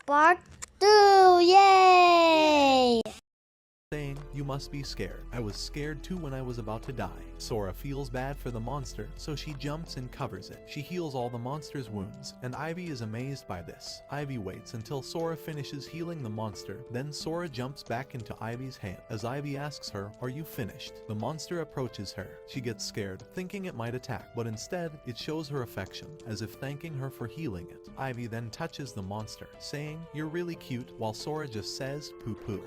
Part 2! Yay! Saying, "You must be scared. I was scared too when I was about to die." Sora feels bad for the monster, so she jumps and covers it. She heals all the monster's wounds, and Ivy is amazed by this. Ivy waits until Sora finishes healing the monster, then Sora jumps back into Ivy's hand. As Ivy asks her, "Are you finished?" the monster approaches her. She gets scared, thinking it might attack, but instead, it shows her affection, as if thanking her for healing it. Ivy then touches the monster, saying, "You're really cute," while Sora just says, "Poo poo."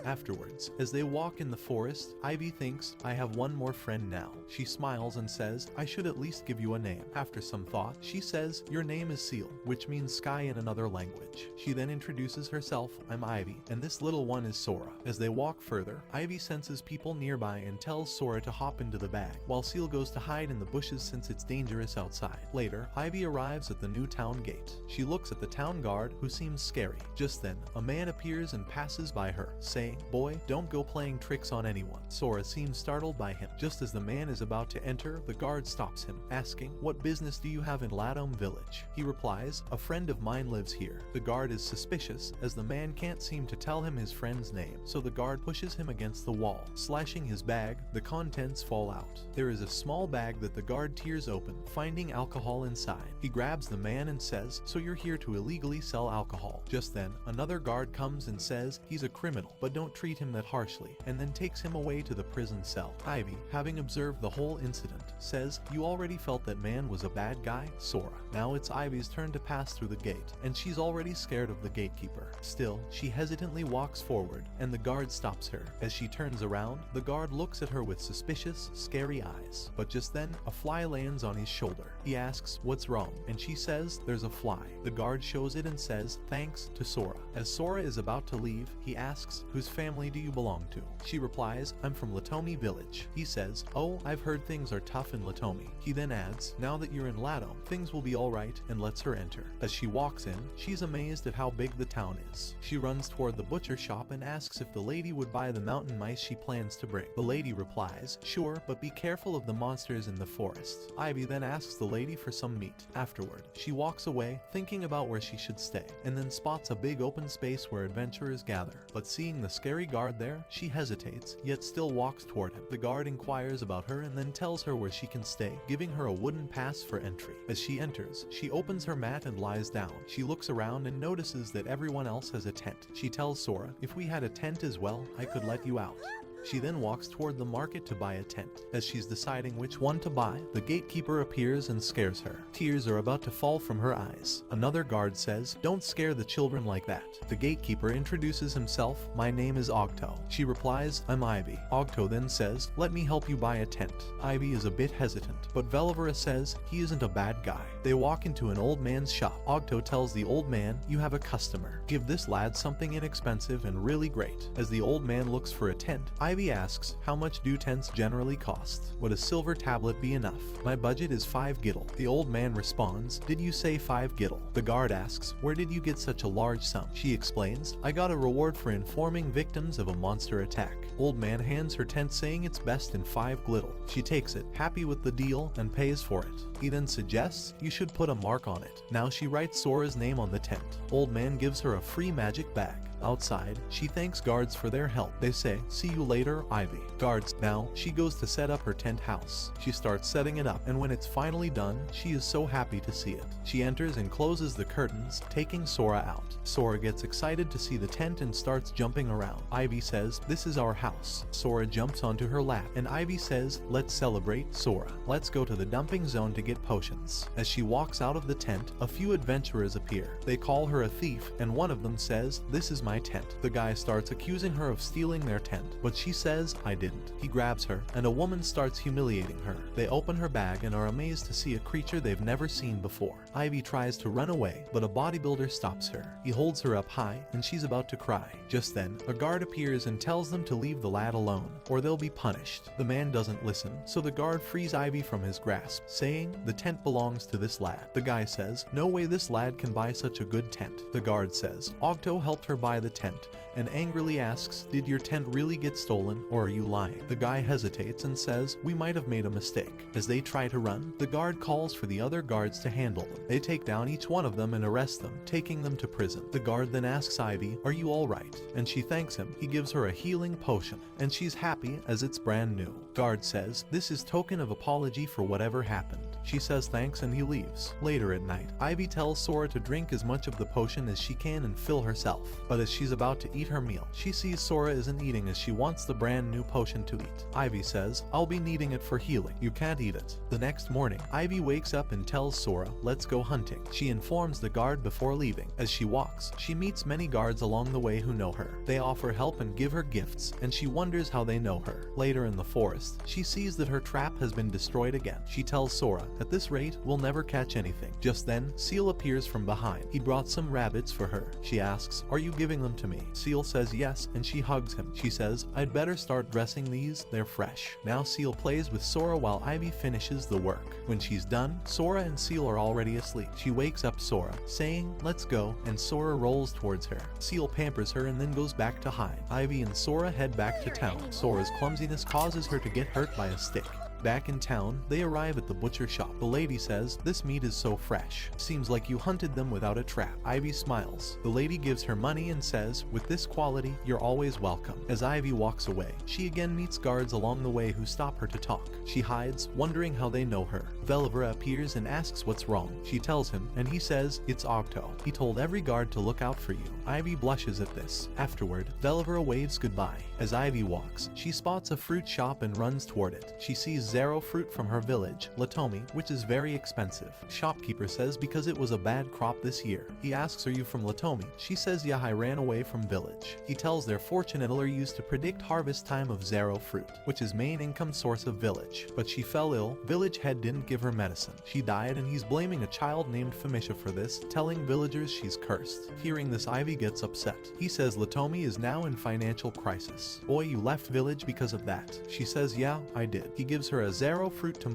Afterwards, as they walk in the forest, Ivy thinks, "I have one more friend now." She smiles and says, "I should at least give you a name." After some thought, she says, "Your name is Seal," which means sky in another language. She then introduces herself, "I'm Ivy, and this little one is Sora." As they walk further, Ivy senses people nearby and tells Sora to hop into the bag, while Seal goes to hide in the bushes since it's dangerous outside. Later, Ivy arrives at the new town gate. She looks at the town guard, who seems scary. Just then, a man appears and passes by her, saying, "Boy, don't go playing tricks on anyone." Sora seems startled by him. Just as the man is about to enter, the guard stops him, asking, "What business do you have in Ladome Village?" He replies, "A friend of mine lives here." The guard is suspicious, as the man can't seem to tell him his friend's name, so the guard pushes him against the wall, slashing his bag. The contents fall out. There is a small bag that the guard tears open, finding alcohol inside. He grabs the man and says, "So you're here to illegally sell alcohol." Just then, another guard comes and says he's a criminal, but don't treat him that harshly, and then takes him away to the prison cell. Ivy, having observed the whole incident, says, "You already felt that man was a bad guy, Sora." Now it's Ivy's turn to pass through the gate, and she's already scared of the gatekeeper. Still, she hesitantly walks forward, and the guard stops her. As she turns around, the guard looks at her with suspicious, scary eyes. But just then, a fly lands on his shoulder. He asks, "What's wrong?" and she says, "There's a fly." The guard shows it and says, "Thanks," to Sora. As Sora is about to leave, he asks, "Whose family do you belong to?" She replies, "I'm from Latome Village." He says, "Oh, I've heard things are tough in Latome." He then adds, "Now that you're in Ladome, things will be alright," and lets her enter. As she walks in, she's amazed at how big the town is. She runs toward the butcher shop and asks if the lady would buy the mountain mice she plans to bring. The lady replies, "Sure, but be careful of the monsters in the forest." Ivy then asks the lady for some meat. Afterward, she walks away, thinking about where she should stay, and then spots a big open space where adventurers gather. But seeing the scary guard there, she hesitates, yet still walks toward him. The guard inquires about her and then tells her where she can stay, giving her a wooden pass for entry. As she enters, she opens her mat and lies down. She looks around and notices that everyone else has a tent. She tells Sora, "If we had a tent as well, I could let you out." She then walks toward the market to buy a tent. As she's deciding which one to buy, the gatekeeper appears and scares her. Tears are about to fall from her eyes. Another guard says, "Don't scare the children like that." The gatekeeper introduces himself, "My name is Ogto." She replies, "I'm Ivy." Ogto then says, "Let me help you buy a tent." Ivy is a bit hesitant, but Velivera says he isn't a bad guy. They walk into an old man's shop. Ogto tells the old man, "You have a customer. Give this lad something inexpensive and really great." As the old man looks for a tent, Ivy asks, "How much do tents generally cost? Would a silver tablet be enough? My budget is 5 gittle." The old man responds, "Did you say 5 gittle?" The guard asks, "Where did you get such a large sum?" She explains, "I got a reward for informing victims of a monster attack." Old man hands her tent, saying it's best in 5 glittle. She takes it, happy with the deal, and pays for it. He then suggests, "You should put a mark on it." Now she writes Sora's name on the tent. Old man gives her a free magic bag. Outside, she thanks guards for their help. They say, "See you later, Ivy." Guards. Now, she goes to set up her tent house. She starts setting it up, and when it's finally done, she is so happy to see it. She enters and closes the curtains, taking Sora out. Sora gets excited to see the tent and starts jumping around. Ivy says, "This is our house." Sora jumps onto her lap, and Ivy says, "Let's celebrate, Sora. Let's go to the dumping zone to get potions." As she walks out of the tent, a few adventurers appear. They call her a thief, and one of them says, "This is my tent." The guy starts accusing her of stealing their tent, but she says, "I didn't." He grabs her, and a woman starts humiliating her. They open her bag and are amazed to see a creature they've never seen before. Ivy tries to run away, but a bodybuilder stops her. He holds her up high, and she's about to cry. Just then, a guard appears and tells them to leave the lad alone, or they'll be punished. The man doesn't listen, so the guard frees Ivy from his grasp, saying, "The tent belongs to this lad." The guy says, "No way this lad can buy such a good tent." The guard says, "Ogto helped her buy the tent and angrily asks, "Did your tent really get stolen, or are you lying?" The guy hesitates and says, "We might have made a mistake." As they try to run, the guard calls for the other guards to handle them. They take down each one of them and arrest them, taking them to prison. The guard then asks Ivy, "Are you alright?" And she thanks him. He gives her a healing potion, and she's happy as it's brand new. Guard says, "This is token of apology for whatever happened." She says thanks and he leaves. Later at night, Ivy tells Sora to drink as much of the potion as she can and fill herself. But as she's about to eat her meal, she sees Sora isn't eating as she wants the brand new potion to eat. Ivy says, "I'll be needing it for healing. You can't eat it." The next morning, Ivy wakes up and tells Sora, "Let's go hunting." She informs the guard before leaving. As she walks, she meets many guards along the way who know her. They offer help and give her gifts, and she wonders how they know her. Later in the forest, she sees that her trap has been destroyed again. She tells Sora, "At this rate, we'll never catch anything." Just then, Seal appears from behind. He brought some rabbits for her. She asks, "Are you giving them to me?" Seal says yes, and she hugs him. She says, "I'd better start dressing these, they're fresh." Now Seal plays with Sora while Ivy finishes the work. When she's done, Sora and Seal are already asleep. She wakes up Sora, saying, "Let's go," and Sora rolls towards her. Seal pampers her and then goes back to hide. Ivy and Sora head back to town. Sora's clumsiness causes her to get hurt by a stick. Back in town, they arrive at the butcher shop. The lady says, "This meat is so fresh. Seems like you hunted them without a trap." Ivy smiles. The lady gives her money and says, "With this quality, you're always welcome." As Ivy walks away, she again meets guards along the way who stop her to talk. She hides, wondering how they know her. Velivra appears and asks what's wrong. She tells him, and he says, "It's Octo. He told every guard to look out for you." Ivy blushes at this. Afterward, Velivra waves goodbye. As Ivy walks, she spots a fruit shop and runs toward it. She sees Zero fruit from her village, Latomi, which is very expensive. Shopkeeper says because it was a bad crop this year. He asks, "Are you from Latomi?" She says, "Yeah, I ran away from village." He tells their fortune teller used to predict harvest time of Zero fruit, which is main income source of village. But she fell ill. Village head didn't give her medicine. She died, and he's blaming a child named Famisha for this, telling villagers she's cursed. Hearing this, Ivy gets upset. He says Latomi is now in financial crisis. "Boy, you left village because of that." She says, "Yeah, I did." He gives her a Zero fruit to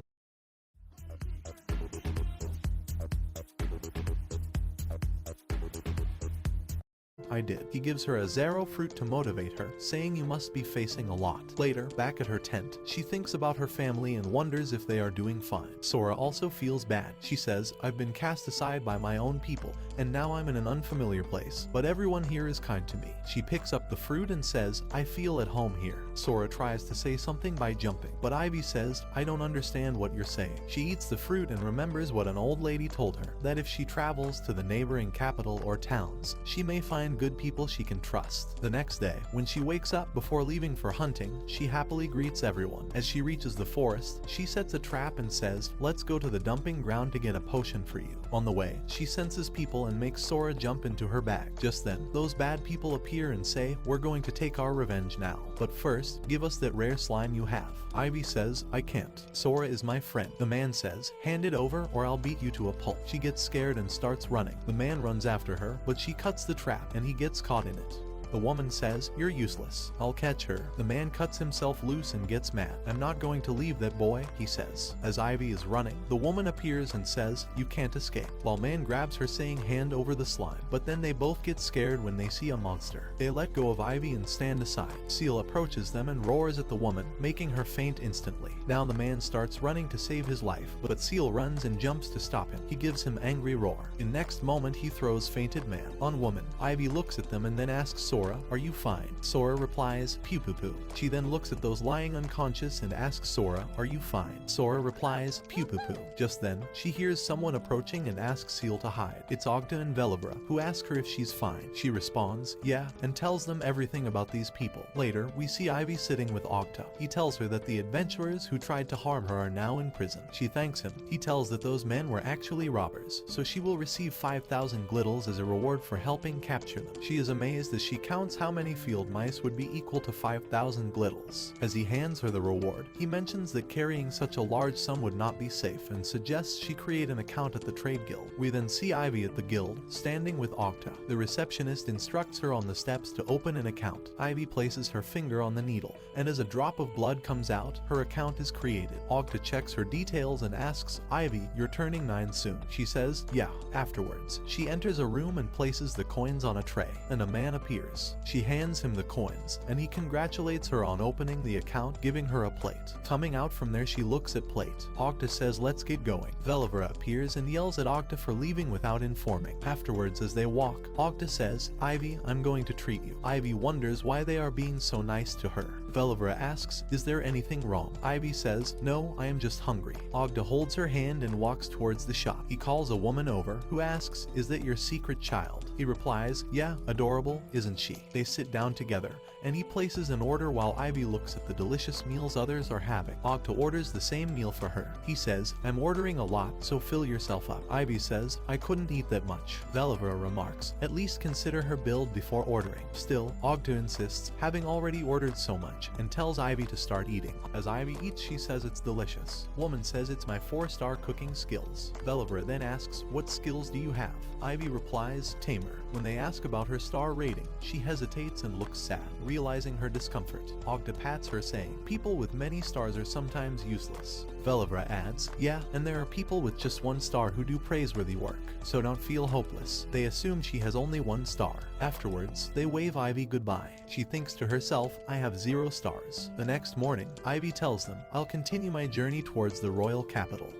I did. He gives her a Zero fruit to motivate her, saying you must be facing a lot. Later, back at her tent, she thinks about her family and wonders if they are doing fine. Sora also feels bad. She says, "I've been cast aside by my own people, and now I'm in an unfamiliar place, but everyone here is kind to me." She picks up the fruit and says, "I feel at home here." Sora tries to say something by jumping, but Ivy says, "I don't understand what you're saying." She eats the fruit and remembers what an old lady told her, that if she travels to the neighboring capital or towns, she may find good people she can trust. The next day, when she wakes up before leaving for hunting, she happily greets everyone. As she reaches the forest, she sets a trap and says, "Let's go to the dumping ground to get a potion for you." On the way, she senses people and makes Sora jump into her bag. Just then, those bad people appear and say, "We're going to take our revenge now. But first, give us that rare slime you have." Ivy says, "I can't. Sora is my friend." The man says, "Hand it over or I'll beat you to a pulp." She gets scared and starts running. The man runs after her, but she cuts the trap and he gets caught in it. The woman says, "You're useless. I'll catch her." The man cuts himself loose and gets mad. "I'm not going to leave that boy," he says. As Ivy is running, the woman appears and says, "You can't escape," while man grabs her saying, "Hand over the slime." But then they both get scared when they see a monster. They let go of Ivy and stand aside. Seal approaches them and roars at the woman, making her faint instantly. Now the man starts running to save his life, but Seal runs and jumps to stop him. He gives him angry roar. In next moment he throws fainted man on woman. Ivy looks at them and then asks Sora, "Are you fine?" Sora replies, "Pew poo poo." She then looks at those lying unconscious and asks Sora, "Are you fine?" Sora replies, "Pew poo poo." Just then, she hears someone approaching and asks Seal to hide. It's Ogta and Velivra, who ask her if she's fine. She responds, "Yeah," and tells them everything about these people. Later, we see Ivy sitting with Ogta. He tells her that the adventurers who tried to harm her are now in prison. She thanks him. He tells that those men were actually robbers, so she will receive 5,000 glittles as a reward for helping capture them. She is amazed as she counts how many field mice would be equal to 5,000 glittles. As he hands her the reward, he mentions that carrying such a large sum would not be safe and suggests she create an account at the trade guild. We then see Ivy at the guild, standing with Octa. The receptionist instructs her on the steps to open an account. Ivy places her finger on the needle, and as a drop of blood comes out, her account is created. Octa checks her details and asks, "Ivy, you're turning 9 soon." She says, "Yeah." Afterwards, she enters a room and places the coins on a tray, and a man appears. remarks. She hands him the coins, and he congratulates her on opening the account, giving her a plate. Coming out from there, she looks at plate. Ogda says let's get going. Velivera appears and yells at Ogda for leaving without informing. Afterwards, as they walk, Ogda says, Ivy, I'm going to treat you. Ivy wonders why they are being so nice to her. Velivera asks, is there anything wrong? Ivy says, no, I am just hungry. Ogda holds her hand and walks towards the shop. He calls a woman over, who asks, is that your secret child? He replies, yeah, adorable, isn't she? They sit down together, and he places an order while Ivy looks at the delicious meals others are having. Ogda orders the same meal for her. He says, I'm ordering a lot, so fill yourself up. Ivy says, I couldn't eat that much. Velivera remarks, at least consider her bill before ordering. Still, Ogda insists, having already ordered so much, and tells Ivy to start eating. As Ivy eats, she says it's delicious. Woman says it's my 4-star cooking skills. Velivera then asks, what skills do you have? Ivy replies, tamer. When they ask about her star rating, she hesitates and looks sad, realizing her discomfort. Ogda pats her, saying, people with many stars are sometimes useless. Velivera adds, yeah, and there are people with just 1 star who do praiseworthy work, so don't feel hopeless. They assume she has only 1 star. Afterwards, they wave Ivy goodbye. She thinks to herself, I have 0 stars. The next morning, Ivy tells them, I'll continue my journey towards the royal capital.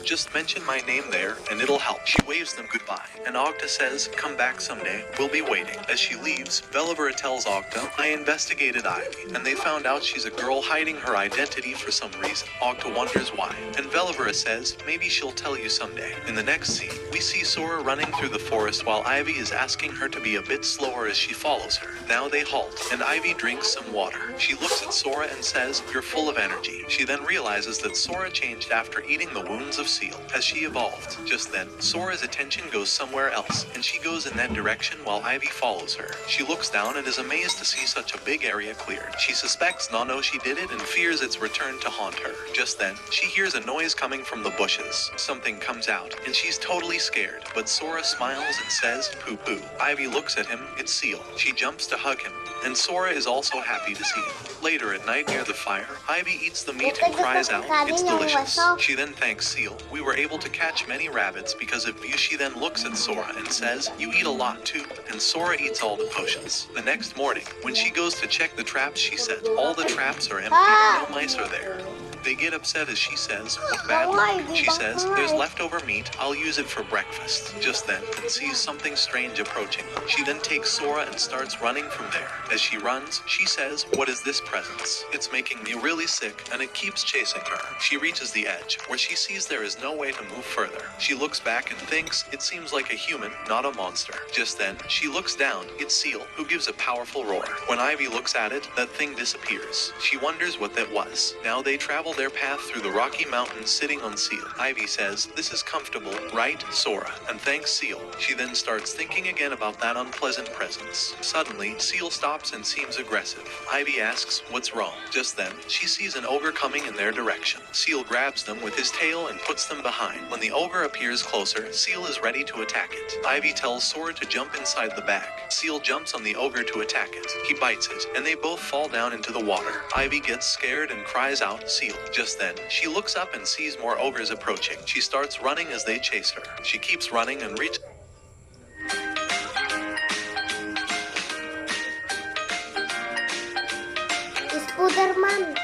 Just mention my name there, and it'll help. She waves them goodbye, and Ogda says, come back someday, we'll be waiting. As she leaves, Velivera tells Ogda, I investigated Ivy, and they found out she's a girl hiding her identity for some reason. Ogda wonders why, and Velivera says, maybe she'll tell you someday. In the next scene, we see Sora running through the forest while Ivy is asking her to be a bit slower as she follows her. Now they halt, and Ivy drinks some water. She looks at Sora and says, you're full of energy. She then realizes that Sora changed after eating the wounds of Seal. As she evolved, just then, Sora's attention goes somewhere else, and she goes in that direction while Ivy follows her. She looks down and is amazed to see such a big area cleared. She suspects Nano she did it and fears its return to haunt her. Just then, she hears a noise coming from the bushes. Something comes out, and she's totally scared, but Sora smiles and says, poo-poo. Ivy looks at him, it's Seal. She jumps to hug him, and Sora is also happy to see him. Later at night near the fire, Ivy eats the meat and cries out, it's delicious. She then thanks Seal. We were able to catch many rabbits because of you. She then looks at Sora and says, you eat a lot too, and Sora eats all the potions. The next morning, when she goes to check the traps, she said, all the traps are empty, no mice are there. They get upset as she says, what bad luck. She says, there's leftover meat, I'll use it for breakfast. Just then, and sees something strange approaching them. She then takes Sora and starts running from there. As she runs, she says, what is this presence? It's making me really sick, and it keeps chasing her. She reaches the edge, where she sees there is no way to move further. She looks back and thinks, it seems like a human, not a monster. Just then, she looks down, it's Seal, who gives a powerful roar. When Ivy looks at it, that thing disappears. She wonders what that was. Now they travel their path through the Rocky Mountains sitting on Seal. Ivy says, this is comfortable, right, Sora? And thanks Seal. She then starts thinking again about that unpleasant presence. Suddenly, Seal stops and seems aggressive. Ivy asks, what's wrong? Just then, she sees an ogre coming in their direction. Seal grabs them with his tail and puts them behind. When the ogre appears closer, Seal is ready to attack it. Ivy tells Sora to jump inside the bag. Seal jumps on the ogre to attack it. He bites it, and they both fall down into the water. Ivy gets scared and cries out, Seal. Just then, she looks up and sees more ogres approaching. She starts running as they chase her. She keeps running and reaches Spider-Man.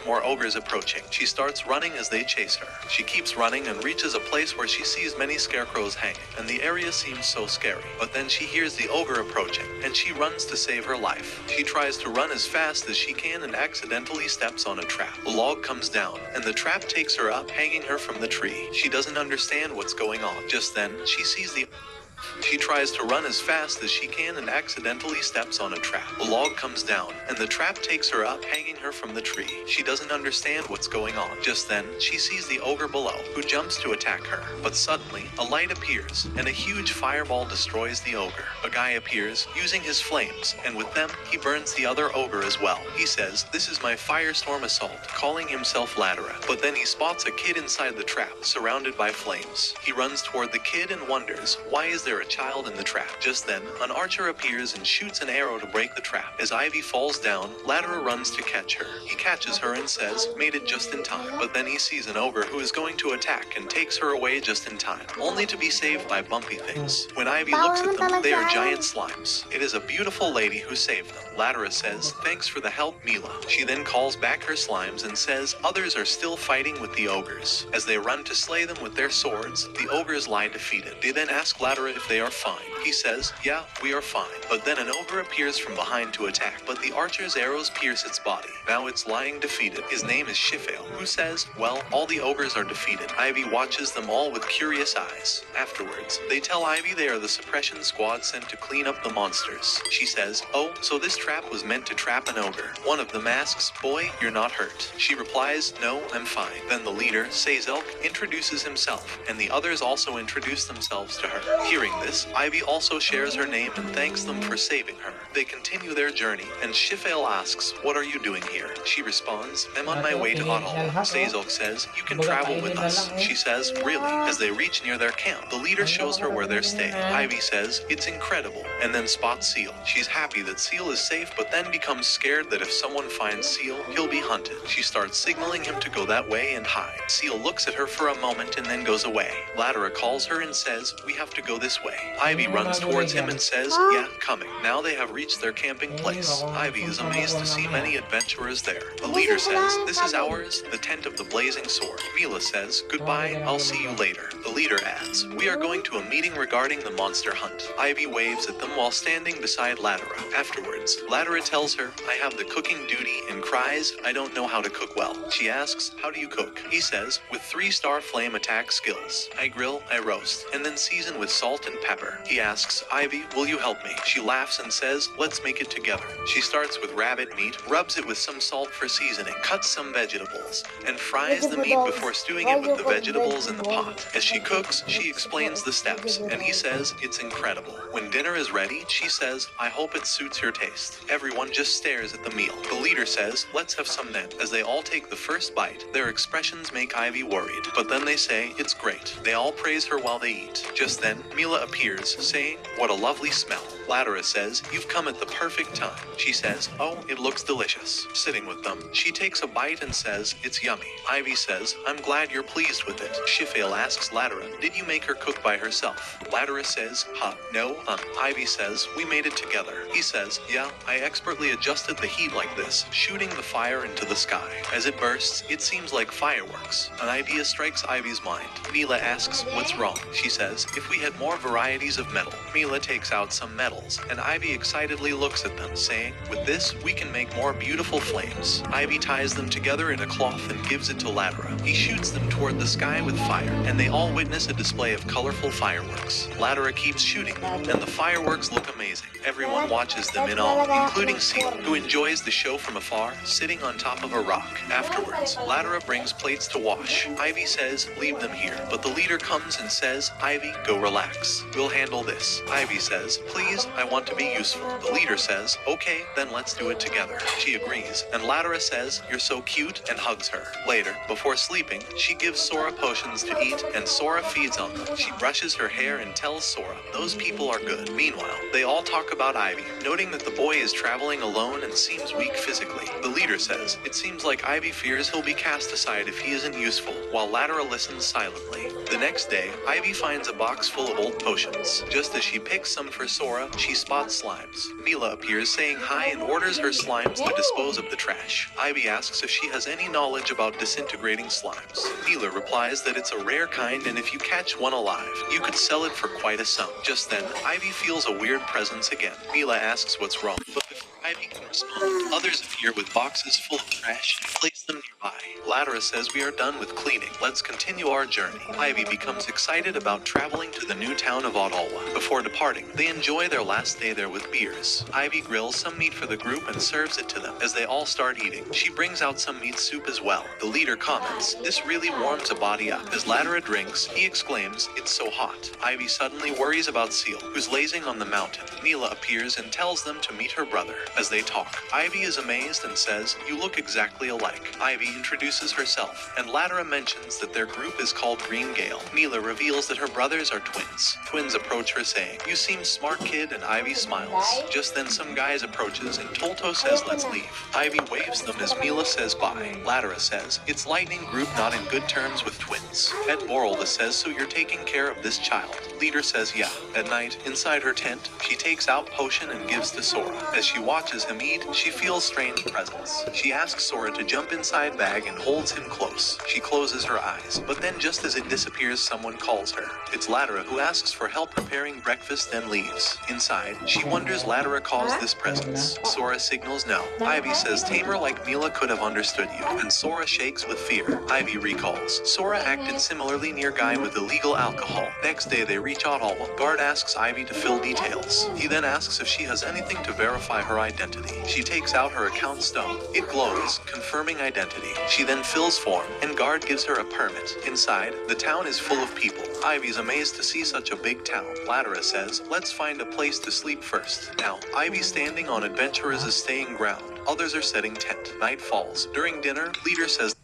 more ogres approaching. She starts running as they chase her. She keeps running and reaches a place where she sees many scarecrows hanging, and the area seems so scary. But then she hears the ogre approaching, and she runs to save her life. She tries to run as fast as she can and accidentally steps on a trap. A log comes down, and the trap takes her up, hanging her from the tree. She doesn't understand what's going on. Just then, she tries to run as fast as she can and accidentally steps on a trap. A log comes down, and the trap takes her up, hanging her from the tree. She doesn't understand what's going on. Just then, she sees the ogre below, who jumps to attack her. But suddenly, a light appears, and a huge fireball destroys the ogre. A guy appears, using his flames, and with them, he burns the other ogre as well. He says, "This is my firestorm assault," calling himself Ladera. But then he spots a kid inside the trap, surrounded by flames. He runs toward the kid and wonders, why is there a child in the trap. Just then, an archer appears and shoots an arrow to break the trap. As Ivy falls down, Ladera runs to catch her. He catches her and says, "Made it just in time." But then he sees an ogre who is going to attack and takes her away just in time, only to be saved by bumpy things. When Ivy looks at them, they are giant slimes. It is a beautiful lady who saved them. Ladera says, "Thanks for the help, Mila." She then calls back her slimes and says others are still fighting with the ogres. As they run to slay them with their swords, the ogres lie defeated. They then ask Ladera if they are fine. He says, "Yeah, we are fine." But then an ogre appears from behind to attack, but the archer's arrows pierce its body. Now it's lying defeated. His name is Shifale, who says, "Well, all the ogres are defeated." Ivy watches them all with curious eyes. Afterwards, they tell Ivy they are the suppression squad sent to clean up the monsters. She says, "Oh, so this trap was meant to trap an ogre." One of them asks, "Boy, you're not hurt." She replies, "No, I'm fine." Then the leader, Sazilk, introduces himself, and the others also introduce themselves to her. Hearing this, Ivy also shares her name and thanks them for saving her. They continue their journey, and Shifale asks, "What are you doing here?" She responds, "I'm on my way to Ottal." Sazilk says, "You can travel with us." She says, "Really?" As they reach near their camp, the leader shows her where they're staying. Ivy says, "It's incredible," and then spots Seal. She's happy that Seal is safe, but then becomes scared that if someone finds Seal, he'll be hunted. She starts signaling him to go that way and hide. Seal looks at her for a moment and then goes away. Ladera calls her and says, "We have to go this way." Ivy runs towards him and says, "Yeah, coming." Now they have reached their camping place. Ivy is amazed to see many adventurers there. The leader says, "This is ours, the tent of the blazing sword." Mila says, "Goodbye, I'll see you later." The leader adds, "We are going to a meeting regarding the monster hunt." Ivy waves at them while standing beside Ladera. Afterwards, Ladera tells her, "I have the cooking duty," and cries, "I don't know how to cook well." She asks, "How do you cook?" He says, "With 3-star flame attack skills. I grill, I roast, and then season with salt and pepper." He asks, "Ivy, will you help me?" She laughs and says, "Let's make it together." She starts with rabbit meat, rubs it with some salt for seasoning, cuts some vegetables, and fries the meat before stewing it with the vegetables in the pot. As she cooks, she explains the steps, and he says, "It's incredible." When dinner is ready, she says, "I hope it suits your taste." Everyone just stares at the meal. The leader says, "Let's have some then." As they all take the first bite, their expressions make Ivy worried, but then they say, "It's great." They all praise her while they eat. Just then, Mila appears, saying, "What a lovely smell." Ladera says, "You've come at the perfect time." She says, "Oh, it looks delicious." Sitting with them, she takes a bite and says, "It's yummy." Ivy says, "I'm glad you're pleased with it." Shifale asks Ladera, "Did you make her cook by herself?" Ladera says, No. Ivy says, "We made it together." He says, "Yeah, I expertly adjusted the heat like this, shooting the fire into the sky. As it bursts, it seems like fireworks." An idea strikes Ivy's mind. Mila asks, "What's wrong?" She says, "If we had more varieties of metal." Mila takes out some metals, and Ivy excitedly looks at them, saying, "With this, we can make more beautiful flames." Ivy ties them together in a cloth and gives it to Ladera. He shoots them toward the sky with fire, and they all witness a display of colorful fireworks. Ladera keeps shooting them, and the fireworks look amazing. Everyone watches them in awe, including Seal, who enjoys the show from afar, sitting on top of a rock. Afterwards, Ladera brings plates to wash. Ivy says, "Leave them here," but the leader comes and says, "Ivy, go relax. We'll handle this." Ivy says, "Please, I want to be useful." The leader says, "Okay, then let's do it together." She agrees, and Ladera says, "You're so cute," and hugs her. Later, before sleeping, she gives Sora potions to eat, and Sora feeds on them. She brushes her hair and tells Sora, "Those people are good." Meanwhile, they all talk about Ivy, noting that the boy is traveling alone and seems weak physically. The leader says, "It seems like Ivy fears he'll be cast aside if he isn't useful," while Ladera listens silently. The next day, Ivy finds a box full of old potions. Just as she picks some for Sora, she spots slimes. Mila appears saying hi and orders her slimes to dispose of the trash. Ivy asks if she has any knowledge about disintegrating slimes. Mila replies that it's a rare kind, and if you catch one alive, you could sell it for quite a sum. Just then, Ivy feels a weird presence again. Mila asks what's wrong, but before Ivy can respond, others appear with boxes full of trash and place them nearby. Ladera says, "We are done with cleaning. Let's continue our journey." Ivy becomes excited about traveling to the new town of Ottalwa. Before departing, they enjoy their last day there with beers. Ivy grills some meat for the group and serves it to them. As they all start eating, she brings out some meat soup as well. The leader comments, "This really warms a body up." As Ladera drinks, he exclaims, "It's so hot." Ivy suddenly worries about Seal, who's lazing on the mountain. Mila appears and tells them to meet her brother. As they talk, Ivy is amazed and says, "You look exactly alike." Ivy introduces herself, and Ladera mentions that their group is called Green Gale. Mila reveals that her brothers are twins. Twins approach her saying, "You seem smart, kid," and Ivy smiles. Just then some guys approaches and Tolto says, "Let's leave." Ivy waves them as Mila says bye. Ladera says, "It's Lightning Group not in good terms with twins." Ed Borolda says, "So you're taking care of this child?" Leader says, "Yeah." At night, inside her tent, she takes out potion and gives to Sora. As she watches him eat, she feels strange presence. She asks Sora to jump inside bag and holds him close. She closes her eyes, but then just as it disappears, someone calls her. It's Ladera, who asks for help preparing breakfast, then leaves. Inside, she wonders Ladera caused this presence. Sora signals no. Ivy says tamer like Mila could have understood you, and Sora shakes with fear. Ivy recalls. Sora acted similarly near guy with illegal alcohol. Next day they reach Ottawa. Guard asks Ivy to fill details. He then asks if she has anything to verify her identity. She takes out her account stone. It glows, confirming identity. She then fills form, and Guard gives her a permit. Inside, the town is full of people. Ivy's amazed to see such a big town. Ladera says, "Let's find a place to sleep first." Now, Ivy standing on Adventurers' staying ground. Others are setting tent. Night falls. During dinner, Leader says,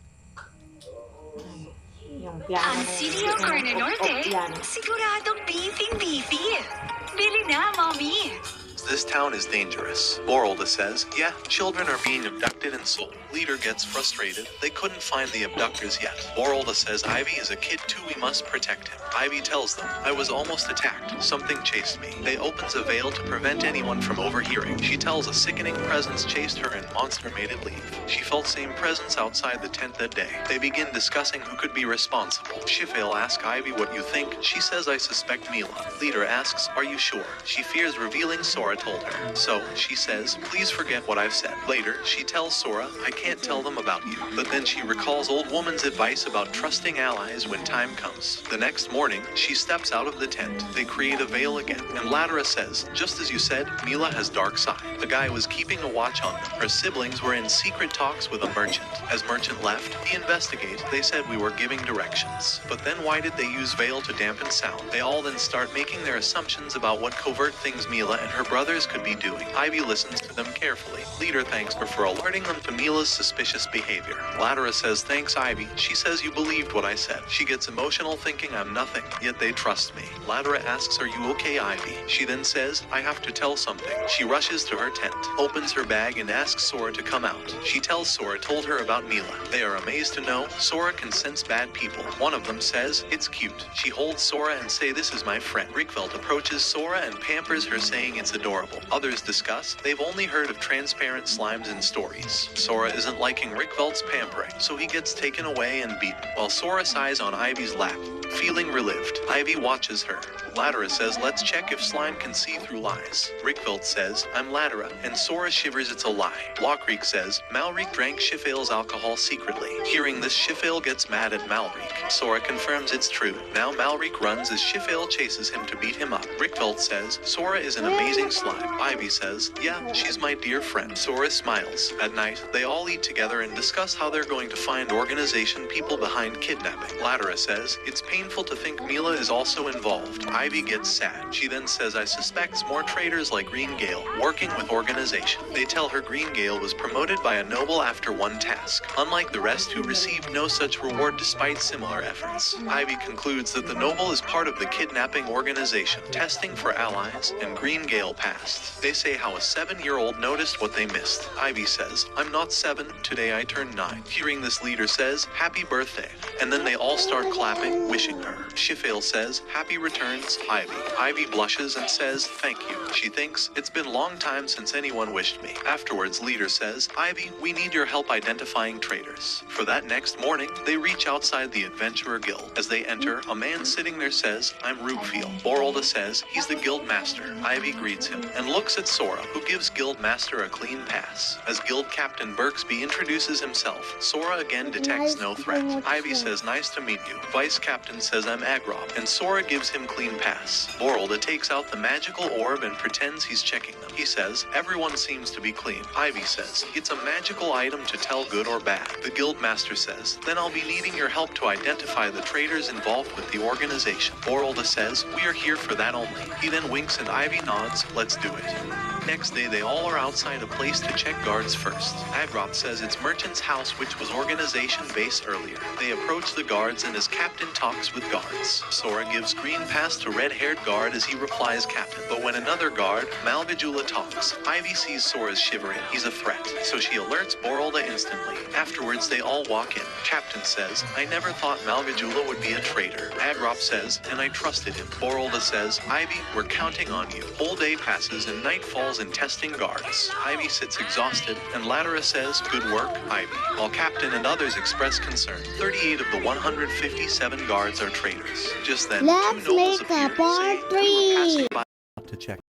Yung piano Ang na yun. CDO Corner Norte, Piano. siguradong beefing-beefy. Bili na, mommy. "This town is dangerous." Borolda says, "Yeah, children are being abducted and sold." Leader gets frustrated. They couldn't find the abductors yet. Borolda says Ivy is a kid too, we must protect him. Ivy tells them, "I was almost attacked. Something chased me." They opens a veil to prevent anyone from overhearing. She tells a sickening presence chased her and monster made it leave. She felt same presence outside the tent that day. They begin discussing who could be responsible. Shifale asks Ivy what you think. She says, "I suspect Mila." Leader asks, "Are you sure?" She fears revealing Sora told her. So, she says, "Please forget what I've said." Later, she tells Sora, "I can't tell them about you." But then she recalls old woman's advice about trusting allies when time comes. The next morning, she steps out of the tent. They create a veil again, and Ladera says, "Just as you said, Mila has dark side." The guy was keeping a watch on them. Her siblings were in secret talks with a merchant. As merchant left, he investigate. They said we were giving directions. But then why did they use veil to dampen sound? They all then start making their assumptions about what covert things Mila and her brothers could be doing. Ivy listens to them carefully. Leader thanks her for alerting them to Mila's suspicious behavior. Ladera says, "Thanks, Ivy." She says, "You believed what I said." She gets emotional thinking I'm nothing, yet they trust me. Ladera asks, "Are you okay, Ivy?" She then says, "I have to tell something." She rushes to her tent, opens her bag and asks Sora to come out. She tells Sora told her about Mila. They are amazed to know Sora can sense bad people. One of them says, "It's cute." She holds Sora and say, "This is my friend." Rickveld approaches Sora and pampers her saying it's adorable. Others discuss they've only heard of transparent slimes in stories. Sora isn't liking Rickveld's pampering, so he gets taken away and beaten, while Sora sighs on Ivy's lap. Feeling relieved, Ivy watches her. Ladera says, "Let's check if slime can see through lies." Rickveld says, "I'm Ladera," and Sora shivers it's a lie. Lockreek says, Malreek drank Shifale's alcohol secretly. Hearing this, Shifale gets mad at Malreek. Sora confirms it's true. Now Malreek runs as Shifale chases him to beat him up. Rickveld says, "Sora is an amazing slime." Ivy says, "Yeah, she's my dear friend." Sora smiles. At night, they all eat together and discuss how they're going to find organization people behind kidnapping. Ladera says, "It's painful to think Mila is also involved." Ivy gets sad. She then says, "I suspect more traitors like Green Gale working with organization." They tell her Green Gale was promoted by a noble after one task, unlike the rest who received no such reward despite similar efforts. Ivy concludes that the noble is part of the kidnapping organization, testing for allies, and Green Gale passed. They say how a 7-year-old noticed what they missed. Ivy says, "I'm not 7, today I turned 9. Hearing this, Leader says, "Happy birthday." And then they all start clapping, wishing her. Shifale says, "Happy returns, Ivy." Ivy blushes and says, "Thank you." She thinks, "It's been a long time since anyone wished me." Afterwards, Leader says, "Ivy, we need your help identifying traitors." For that next morning, they reach outside the Adventurer Guild. As they enter, a man sitting there says, "I'm Rubfield." Borolda says, "He's the guild master." Ivy greets him and looks at Sora, who gives guild master a clean pass. As guild captain Berksby introduces himself, Sora again detects no threat. Ivy says, "Nice to meet you." Vice captain says, "I'm Agrob," and Sora gives him clean pass. Borolda takes out the magical orb and pretends he's checking them. He says, everyone seems to be clean. Ivy says, it's a magical item to tell good or bad. The guildmaster says, then I'll be needing your help to identify the traitors involved with the organization. Borolda says, we are here for that only. He then winks and Ivy nods, let's do it. Next day, they all are outside a place to check guards first. Agrop says it's Merchant's house, which was organization base earlier. They approach the guards and as Captain talks with guards. Sora gives green pass to red-haired guard as he replies Captain. But when another guard, Malvadula, talks, Ivy sees Sora's shivering. He's a threat, so she alerts Borolda instantly. Afterwards, they all walk in. Captain says, I never thought Malvadula would be a traitor. Agrop says, and I trusted him. Borolda says, Ivy, we're counting on you. Whole day passes and night falls in testing guards. Ivy sits exhausted, and Latera says, good work, Ivy. While Captain and others express concern, 38 of the 157 guards are traitors. Just then, Let's two nobles make a appear and say, part we were 3. passing by to check